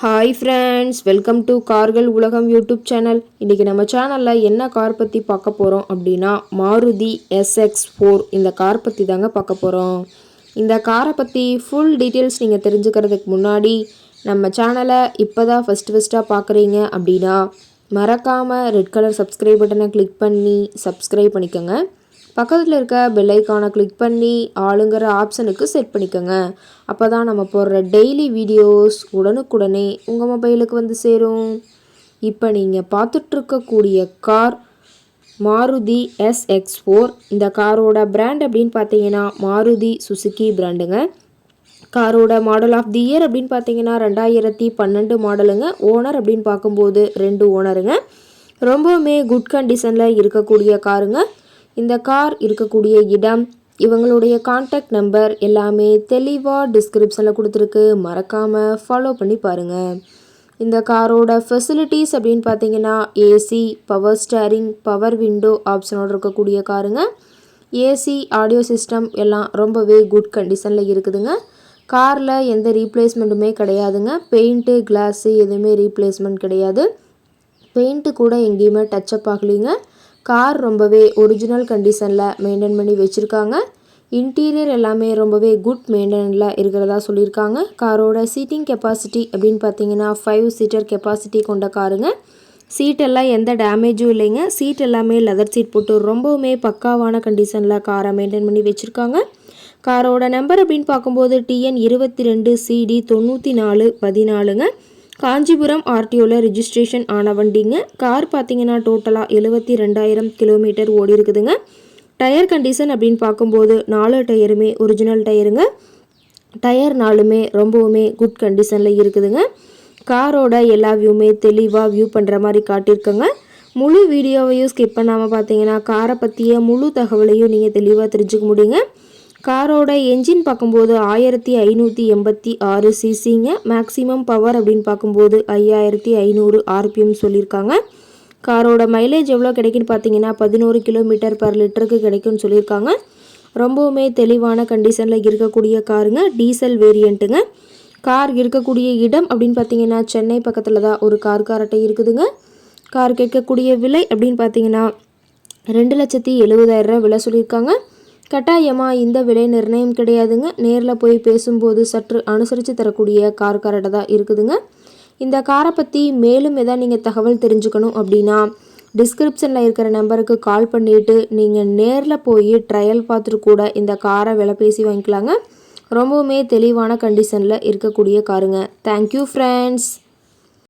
Hi friends, welcome to கார்கள் உலகம் YouTube channel. இன்றைக்கி நம்ம சேனலில் என்ன கார் பற்றி பார்க்க போகிறோம் அப்படின்னா மாருதி SX4 இந்த கார் பற்றி தாங்க பார்க்க போகிறோம். இந்த காரை பற்றி ஃபுல் டீட்டெயில்ஸ் நீங்கள் தெரிஞ்சுக்கிறதுக்கு முன்னாடி நம்ம சேனலை இப்போ தான் ஃபஸ்ட்டாக பார்க்குறீங்க அப்படின்னா மறக்காமல் ரெட் கலர் சப்ஸ்கிரைப் பட்டனை கிளிக் பண்ணி சப்ஸ்கிரைப் பண்ணிக்கோங்க. பக்கத்தில் இருக்க பெல் ஐக்கானை கிளிக் பண்ணி ஆளுங்கிற ஆப்ஷனுக்கு செட் பண்ணிக்கோங்க. அப்போ தான் நம்ம போடுற டெய்லி வீடியோஸ் உடனுக்குடனே உங்கள் மொபைலுக்கு வந்து சேரும். இப்போ நீங்கள் பார்த்துட்ருக்கக்கூடிய கார் மாருதி SX4. இந்த காரோட பிராண்ட் அப்படின்னு பார்த்தீங்கன்னா மாருதி சுசுகி பிராண்டுங்க. காரோட மாடல் ஆஃப் தி இயர் அப்படின்னு பார்த்தீங்கன்னா 2012 மாடலுங்க. ஓனர் அப்படின்னு பார்க்கும்போது 2 ஓனருங்க. ரொம்பவுமே குட் கண்டிஷனில் இருக்கக்கூடிய காருங்க. இந்த கார் இருக்கக்கூடிய இடம், இவங்களுடைய கான்டாக்ட் நம்பர் எல்லாமே தெளிவாக டிஸ்கிரிப்ஷனில் கொடுத்துருக்கு. மறக்காமல் ஃபாலோ பண்ணி பாருங்கள். இந்த காரோட ஃபெசிலிட்டிஸ் அப்படின்னு பார்த்தீங்கன்னா AC, power steering, power window ஆப்ஷனோடு இருக்கக்கூடிய காருங்க. ஏசி, ஆடியோ சிஸ்டம் எல்லாம் ரொம்பவே குட் கண்டிஷனில் இருக்குதுங்க. காரில் எந்த ரீப்ளேஸ்மெண்ட்டுமே கிடையாதுங்க. பெயிண்ட்டு, கிளாஸு எதுவுமே ரீப்ளேஸ்மெண்ட் கிடையாது. பெயிண்ட்டு கூட எங்கேயுமே டச்சப் ஆகலைங்க. கார் ரொம்பவே ஒரிஜினல் கண்டிஷனில் மெயின்டைன் பண்ணி வச்சுருக்காங்க. இன்டீரியர் எல்லாமே ரொம்பவே குட் மெயின்டெனில் இருக்கிறதா சொல்லியிருக்காங்க. காரோட சீட்டிங் கெப்பாசிட்டி அப்படின்னு பார்த்தீங்கன்னா 5 சீட்டர் கெப்பாசிட்டி கொண்ட காருங்க. சீட்டெல்லாம் எந்த டேமேஜும் இல்லைங்க. சீட் எல்லாமே லெதர் சீட் போட்டு ரொம்பவுமே பக்காவான கண்டிஷனில் காரை மெயின்டைன் பண்ணி வச்சுருக்காங்க. காரோட நம்பர் அப்படின்னு பார்க்கும்போது TN 22 CD 9414ங்க. காஞ்சிபுரம் RTOவில் ரிஜிஸ்ட்ரேஷன் ஆன வண்டிங்க. கார் பார்த்தீங்கன்னா டோட்டலாக 72,000 கிலோமீட்டர் ஓடி இருக்குதுங்க. டயர் கண்டிஷன் அப்படின்னு பார்க்கும்போது 4 டயருமே ஒரிஜினல் டயருங்க. டயர் 4மே ரொம்பவுமே குட் கண்டிஷனில் இருக்குதுங்க. காரோட எல்லா வியூமே தெளிவாக வியூ பண்ணுற மாதிரி காட்டியிருக்கோங்க. முழு வீடியோவையும் ஸ்கிப் பண்ணாமல் பார்த்தீங்கன்னா காரை பற்றிய முழு தகவலையும் நீங்கள் தெளிவாக தெரிஞ்சுக்க முடியுங்க. காரோட என்ஜின் பார்க்கும்போது 1586 சிசிங்க. மேக்ஸிமம் பவர் அப்படின்னு பார்க்கும்போது 5500 RPM சொல்லியிருக்காங்க. காரோட மைலேஜ் எவ்வளோ கிடைக்குன்னு பார்த்தீங்கன்னா 11 கிலோமீட்டர் பர் லிட்டருக்கு கிடைக்கும்னு சொல்லியிருக்காங்க. ரொம்பவுமே தெளிவான கண்டிஷனில் இருக்கக்கூடிய காருங்க. டீசல் வேரியண்ட்டுங்க. கார் இருக்கக்கூடிய இடம் அப்படின்னு பார்த்தீங்கன்னா சென்னை பக்கத்தில் தான் ஒரு கார்காரட்டை இருக்குதுங்க. கார் கேட்கக்கூடிய விலை அப்படின்னு பார்த்தீங்கன்னா 2,70,000 விலை சொல்லியிருக்காங்க. கட்டாயமாக இந்த விலை நிர்ணயம் கிடையாதுங்க. நேரில் போய் பேசும்போது சற்று அனுசரித்து தரக்கூடிய கார்காரட்டை தான் இருக்குதுங்க. இந்த காரை பற்றி மேலும் எதாவது நீங்கள் தகவல் தெரிஞ்சுக்கணும் அப்படின்னா டிஸ்கிரிப்ஷனில் இருக்கிற நம்பருக்கு கால் பண்ணிவிட்டு நீங்கள் நேரில் போய் ட்ரையல் பார்த்துட்டு கூட இந்த காரை விலை பேசி வாங்கிக்கலாங்க. ரொம்பவுமே தெளிவான கண்டிஷனில் இருக்கக்கூடிய காருங்க. Thank you friends.